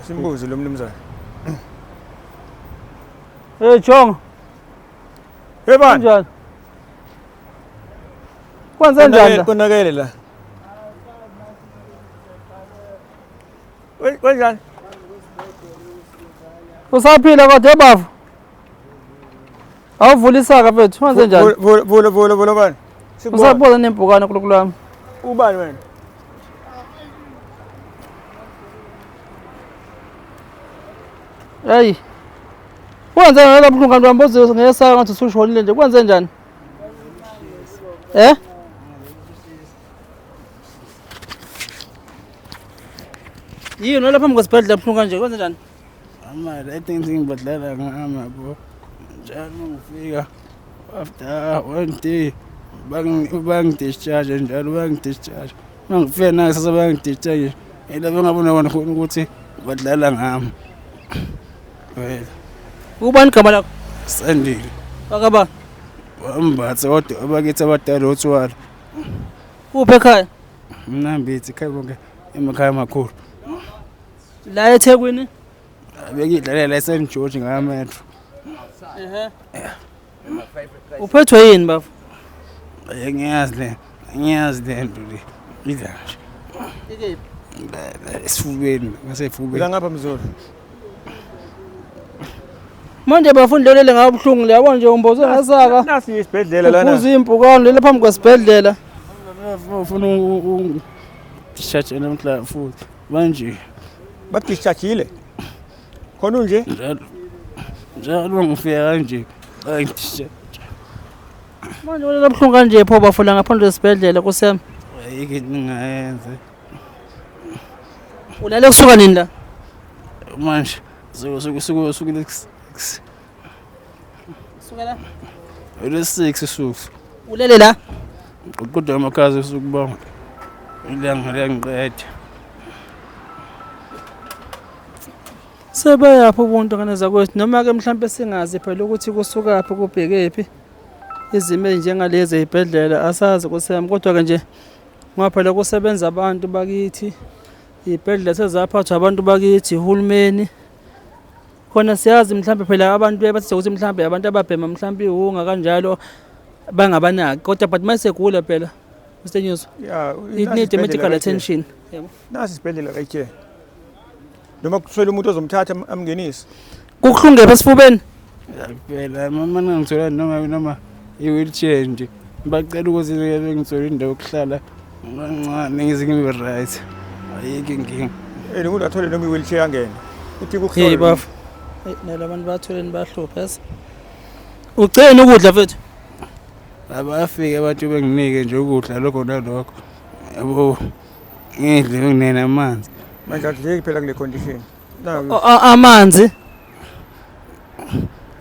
Simbuze lo mnumzane. Jonga. Yebani. Kanjani? Kwenze njani? Konakele la. Kanjani? Usaphila kodwa bafu. Awuvula isaka mfethu, kwenze njani? Vula bani? Usabona nempukane kulokulami. Ubani wena? Hayi. Kwenze njani lapho ngani wamboze ngeyesaka ngathi usushonile nje. Kwenze njani? Yini lapha ngosibhedlela buhlungu kanje kwenze njani? Amali I think ngibadlela ngama bo. Njalo ngifika after 1 day bangidischarge njalo bangidischarge. Mangifika nase bangidischarge. Ela bengabona wona ukuthi badlala ngami. Wena. Ubani igama lakho? Sandile. Akaba. Wambatha kodwa abakithi abadala othwala. Uphe ekhaya? Mnambithi ekhaya bonke emakhaya amakhulu. La eThekwini? Bekidlalela eSt George ngametro. Uphethwe yini bafu? Ngiyazi le nto le. Idla nje. Ikephi? Esifubeni, ngasefubeni. La ngapha mzolo. Manje bafundlelele ngabuhlungu leyabo nje umboze ngesaka. Nasi isibhedlela lana. Ubuza impukane lele phambi kwesibhedlela. Ufuna discharge namhla futhi. Manje Badischargeile. Khona nje? Njalo ngifika kanje. Hayi discharge. Manje wena buhlungu kanje pho bafuna ngaphandle kwesibhedlela kusema. Ayike ningayenze. Ulale kusuka nini la? Manje suku Suka la. Ule6 suku. Ulele la? Kodwa amakazi sukubonga. Ilanga liyangiqeda. Sebayaphi ubuntu ngane zakwethu noma ke mhlambe singazi phela ukuthi kusuka aphi kubhekephi. Izimo njengalezi ezibhedlela asazi kusema kodwa ke nje ngaphela kusebenza abantu bakithi. Ibhedlela sezaphathwa abantu bakithi uhulumeni. Khona siyazi mhlambe phela abantu bathi ukuthi mhlambe abantu ababhema mhlambe ihunga kanjalo bangabanaki kodwa but mayisegula phela Mr News it need medical attention. Yebo. Nasi isibhedlela kayithe. Noma kuswele umuntu ozomthatha amngenise. Kuhlungephi esifubeni? Phela mama ngithola noma i-wheelchair nje. Bacela ukuthi ngithole indawo yokuhlala ngancane ngizingibe right. Ayike inkinga. Umuntu athole noma i-wheelchair angene. Uthi Hey kuhlola. bafu. Nalabantu batholeni bahlupha. Ugcina ukudla mfethu. Abafike abantu benginike nje ukudla lokho nalokho. Yabo ngidle nginena amanzi. Manje akudleki phela kule condition. Amanzi.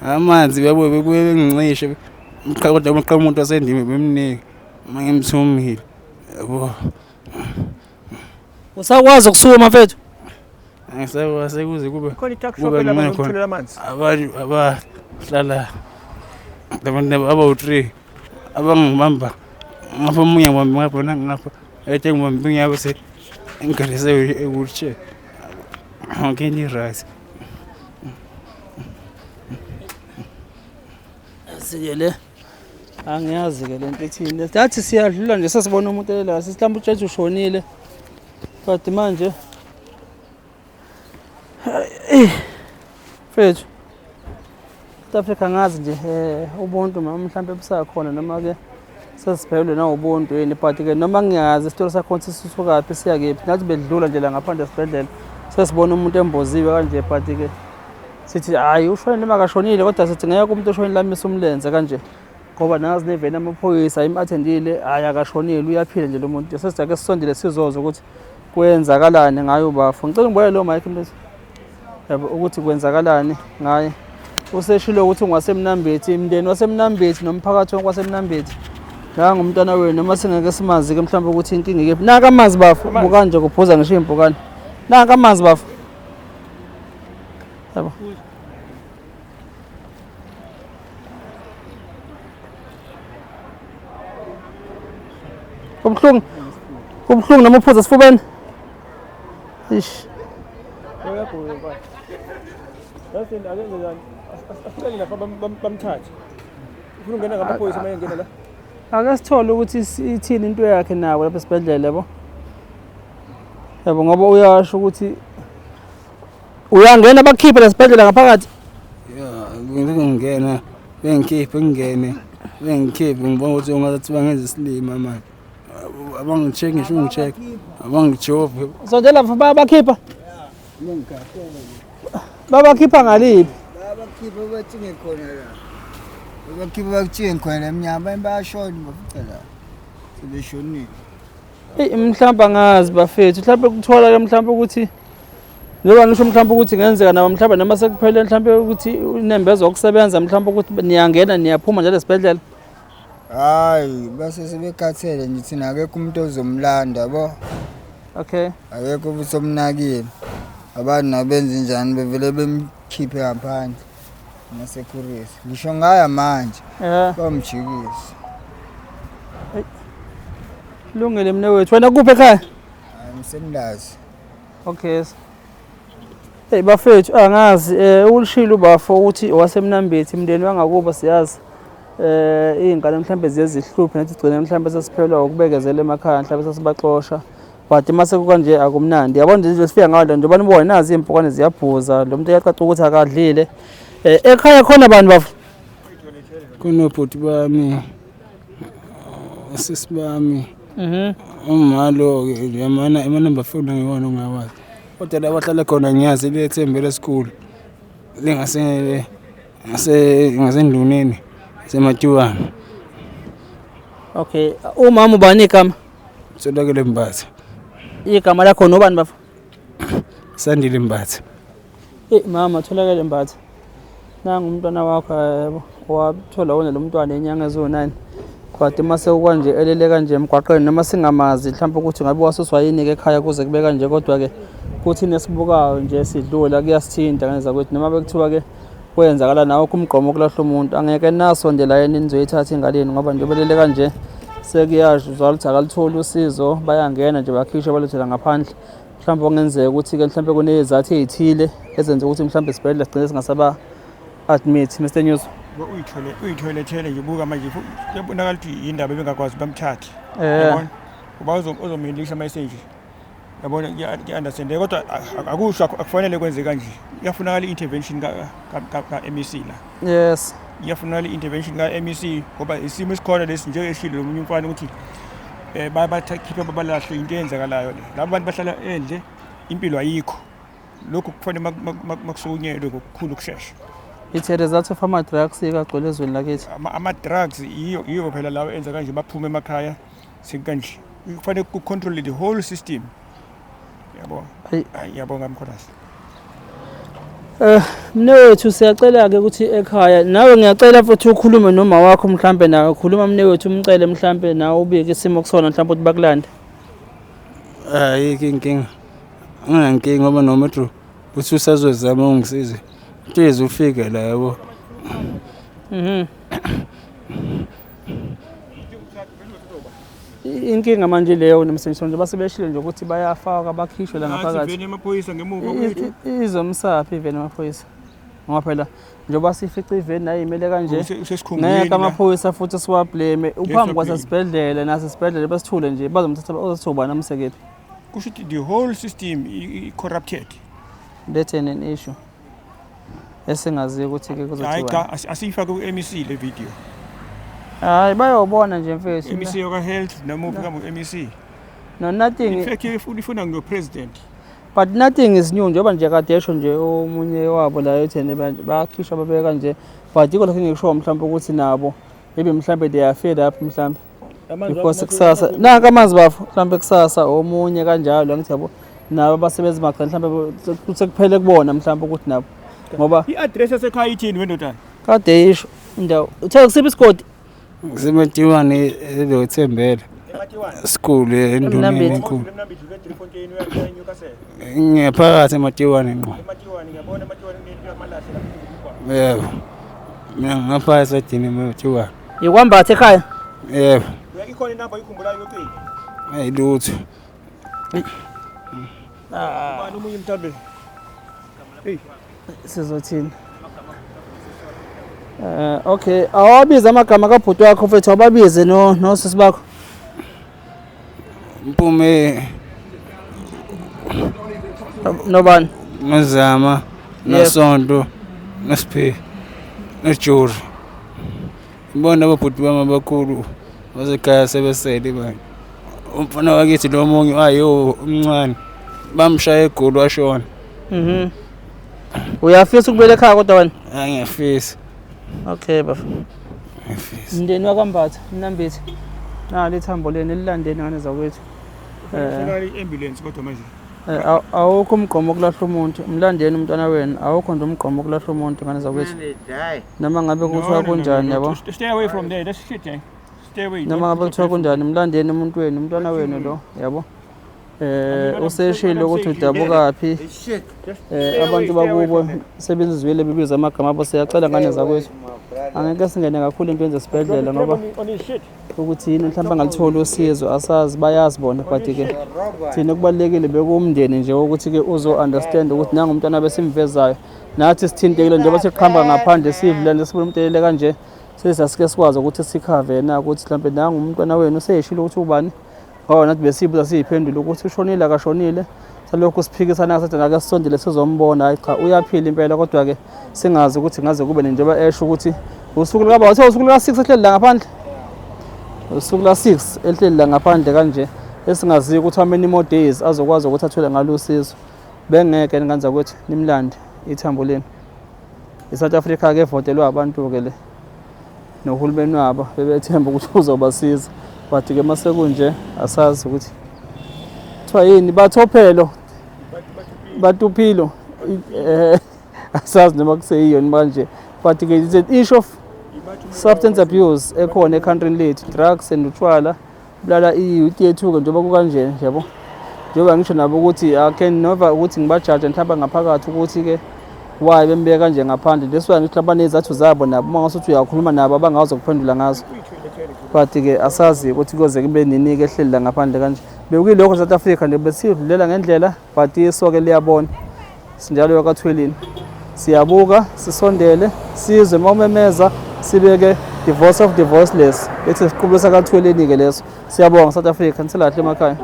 Amanzi yabo bebuye bengincishe. Kodwa umqhamuko umuntu wasendimi bemnike. Mangimthumile. Yabo. Usakwazi ukusuma mfethu? Angisakwazi kuze kube Khona i-tax shop lapha ngokutholela amanzi. abantu abahlala labantu abawu3 abangibamba ngapha omunye ngibamba ngapha nangapha ethe ngibamba ngiyabo se ingalise ewheelchair ngeni right Siyele angiyazi ke lento ethini yathi siyadlula nje sesibona umuntu elela sihlambe ujeje ushonile but manje Fethu South Africa ngazi nje ubuntu mhlawumbe busakhona noma ke sesiphelwe na ubuntu yini but ke noma ngiyazi isitolo sakho sisuka phi siya kephi nathi bedlula nje la ngaphandle esibhedlela sesibona umuntu emboziwe kanje but ke sithi hayi ushone noma akashonile kodwa sithi ngeke umuntu oshonile lamisa umlenze kanje ngoba nazi neveni amaphoyisa imathendile hayi akashonile uyaphila nje lo muntu sesijake sisondele sizoza ukuthi kwenzakalani ngayo bafu ngicela ngibone lo Mike mfethu yabo ukuthi kwenzakalani ngaye useshilo ukuthi ngwasemnambethi imndeni wasemnambethi nomphakathi wonke wasemnambethi la ngumntwana wenu noma singeke simazi ke mhlawumbe ukuthi inkinga ikephi naka amanzi bafu bukanje kuphuza ngisho impukane naka amanzi bafu yabo Kubuhlungu noma uphuza sifubeni ish Uyagula mfana. Bese ake njani? Asicela lapha bamthathe. Ufuna ungena ngamaphoyisa uma engena la? Ake sithole ukuthi ithini into yakhe nawo lapha esibhedlela yabo. Yabo ngoba uyasho ukuthi uyangena bakhiphe lesibhedlela ngaphakathi. Ngingena ngingene ngibona ukuthi ungathi bangenza isilima manje abangi-check ngisho ungi-check abangijove Sondela bayabakhipha babakhipha ngaliphi babakhipha bacinge khona la babakhipha bacinge khona emnyama bayashona baficela sebeshonile mhlawumbe angazi bafethu mhlawumbe kuthola ke mhlawumbe ukuthi njengoba ngisho mhlawumbe ukuthi ngenzeka nabo mhlawumbe noma sekuphele mhlawumbe ukuthi inembezo okusebenza mhlawumbe ukuthi niyangena niyaphuma njalo esibhedlela. hayi base sebekhathele nje thina akekho umuntu ozomlanda yabo. Okay. Akekho futhi omnakile abantu nabenza njani bevele bemkhiphe ngaphandle nasecurious ngisho ngaya manje bamjikisa. Lungile mne wethu wena kuphi ekhaya? Ngisemlazi. Okay. Hey bafethu angazi ulishilo bafo ukuthi wasemnambethi imndeni wangakuba siyazi izingane mhlambe ziyezihluphe nathi gcine mhlambe sesiphelwa ukubekezela emakhaya mhlambe sesibaxosha but mase kanje akumnandi yabona nje sifika ngayo nje bani bona nazi impukane ziyabhuza lo muntu uyacaca ukuthi akadlile ekhaya khona abantu bafo kunobhuti bami sisi bami umalo ke yamana emanamba phone ngiwona ungawazi kodwa la bahlala khona ngiyazi lethembele esikhulu lingase ngasenduneni sematiwana. Okay umama ubani igama? Solakele Mbatha. Igama lakho nobani bafo? Sandile Mbatha. Mama Tholakele Mbatha. Nanga umntwana wakho yebo wathola wona lo mntwana enyanga ezo9 kwathi mase kwanje elele kanje emgwaqeni noma singamazi mhlawumbe ukuthi ngabe wasuswa yini ke ekhaya kuze kube kanje kodwa ke kuthi nesibukayo nje sidlula kuyasithinta kaneza kwethu noma bekuthiwa ke kwenzakala nawo kumgqomo kulahla umuntu angeke nasondela yena inizoyithatha ingaleni ngoba nje belele kanje sekuyazwa ukuthi akalitholi usizo bayangena nje bakhishwe balethela ngaphandle mhlawumbe ongenzeka ukuthi ke mhlawumbe kunezathu ezithile ezenza ukuthi mhlawumbe isibhedlela sigcine singasaba admit Mr News. Uyitholethele nje buka manje yabonakala ukuthi indaba ebengakwazi bamthathe yabona uba uzomilisha message yabona ngi-understand kodwa akusho akufanele kwenze kanje iyafunakala i-intervention ka-MEC la. Yes iyafunakala i-intervention ka-MEC ngoba isimo esikhona lesi nje eshilo nomunye umfana ukuthi bakhiphe babalahle into eyenzakalayo le labo bantu bahlala endle impilo ayikho lokhu kufanele makusukunyelwe ngokukhulu ukushesha. It's a result of ama-drugs kagcwele ezweni lakithi. Ama-drugs yiyo phela lawo enza kanje baphume emakhaya sekanje kufanele ku-control the whole system yabo. Yabonga Mkhonasi. Mne wethu siyacela ke ukuthi ekhaya nawe ngiyacela futhi ukhulume noma wakho mhlambe nawe ukhuluma mne wethu umcele mhlambe nawe ubike isimo kusona mhlambe ukuthi bakulande. Ayike inkinga. Ungankinga ngoba noma ethu uthi usazozama ungisize. Tsheze ufike la yabo. Inkinga manje leyo nemsebenzi nje basebeshile nje ukuthi bayafaka abakhishwe la ngaphakathi. Iveni emaphoyisa ngemuva kwethu. Izomsaphi iveni emaphoyisa. Ngoba phela njengoba sifica iveni nayo imele kanje. Sesikhungweni amaphoyisa futhi siwablame uphambi kwasesibhedlela nasesibhedlela besithule nje bazomthatha ozothoba namsekephi. Kusho ukuthi the whole system corrupted. That's an issue. Esingazi ukuthi ke kuzothiwa. Hayi cha asifake ku-MEC le video. Hayi bayobona nje mfethu. MEC yoka health namuphi kamu MEC. No nothing. In fact ifuna ngo-president. But nothing is new njengoba nje kade esho nje omunye wabo la ethene bakhishwa babeka nje but ikho lokho ngikusho mhlawumbe ukuthi nabo maybe mhlawumbe they are fed up mhlawumbe. Because kusasa naka amanzi bafo mhlawumbe kusasa omunye kanjalo ngithi yabo nabo basebenza magcina mhlawumbe sekuphele kubona mhlawumbe ukuthi nabo ngoba i-address yasekhaya ithini wendodana kade isho indawo uthe kusiphi isigodi Sematiwane lo Thembele school enduneni enkulu ngiphakathi eMatiwane ngqo yebo mina ngapha esadini eMatiwane yikwambatha ekhaya yebo ikhona inamba oyikhumbulayo yocingo ayilutho bani umunye mhlambe sizothini. Okay, awabize amagama kabhuti wakho mfethu, awabize nosisi bakho. Mpume Nobani? Nozama, Nosonto, Nosiphe, Nojuri. Ngibona ababhuti bami abakhulu basekhaya sebesele bani. Umfana wakithi lo munye ayo umncane bamshaya egoli washona. Uyafisa ukubuyela ekhaya kodwa wena? Ngiyafisa. Okay bafo. Ngiyafisa. Mndeni waKambatha, Mnambithi. Nali ithambo leni lilandeni ngane zakwethu. I-ambulance kodwa manje. Awukho umgqomo wokulahla umuntu, mlandeni umntwana wenu, awukho nje umgqomo wokulahla umuntu ngane zakwethu. Noma ngabe kuthiwa kunjani yabo? Stay away from there. That's shit, eh? Stay away. Noma ngabe kuthiwa kunjani, mlandeni umuntu wenu, umntwana wenu lo, yabo. Useshilo ukuthi udabukaphi. Abantu bakubo sebenzizwile bebiza amagama abo, siyacela ngane zakwethu. Angeke singene kakhulu entweni zesibhedlela ngoba ukuthi yini mhlawumbe angalithola usizo asazi bayazi bona, but ke thina kubalekile bekumndeni nje ukuthi ke uzo understand ukuthi nanga umntwana besimvezayo nathi sithintekile njengoba siqhamba ngaphandle sivulele sibona umntelele kanje sesasike sikwazi ukuthi sikhave na ukuthi mhlawumbe nanga umntwana wenu seyishilo ukuthi ubani. Nathi besibuza siyiphendula ukuthi ushonile akashonile, salokhu siphikisana sathi ngake sisondele sizombona. Hayi cha, uyaphila impela, kodwa ke singazi ukuthi ngaze kube njengoba esho ukuthi usuku lika baba, usuku lika 6 ehleli la ngaphandle, usuku la 6 ehleli la ngaphandle kanje, esingaziyo ukuthi how many more days azokwazi ukuthi athole ngalo usizo. Bengeke nganza ukuthi nimlande ithambo leni. ISouth Africa ke votelwa abantu ke le nohulumeni wabo bebethemba ukuthi uzobasiza, but ke masekunje asazi ukuthi kuthiwa yini bathophelo batuphilo asazi noma kuseyiyona manje, but ke it's an issue of substance abuse ekhona ekhountryini lethu, drugs and utshwala bulala i-youth yethu ke njengoba kukanje yabo. Njengoba ngisho nabo ukuthi can never ukuthi ngibajaje mhlawumbe ngaphakathi ukuthi ke why bembeka kanje ngaphandle. That's why ngithi abanezathu zabo nabo mangasuthi uyakhuluma nabo abangazo kuphendula ngazo, but ke asazi ukuthi koze kube nini ke ehleli la ngaphandle kanje. Bekuyilokho South Africa nje besidlulela ngendlela, but isoke liyabona sinjalo yakwathwelini, siyabuka sisondele sizwe mawumemeza sibeke divorce of divorceless, ethi siqhubeka kathweleni ke leso. Siyabonga South Africa, nisilahle emakhaya.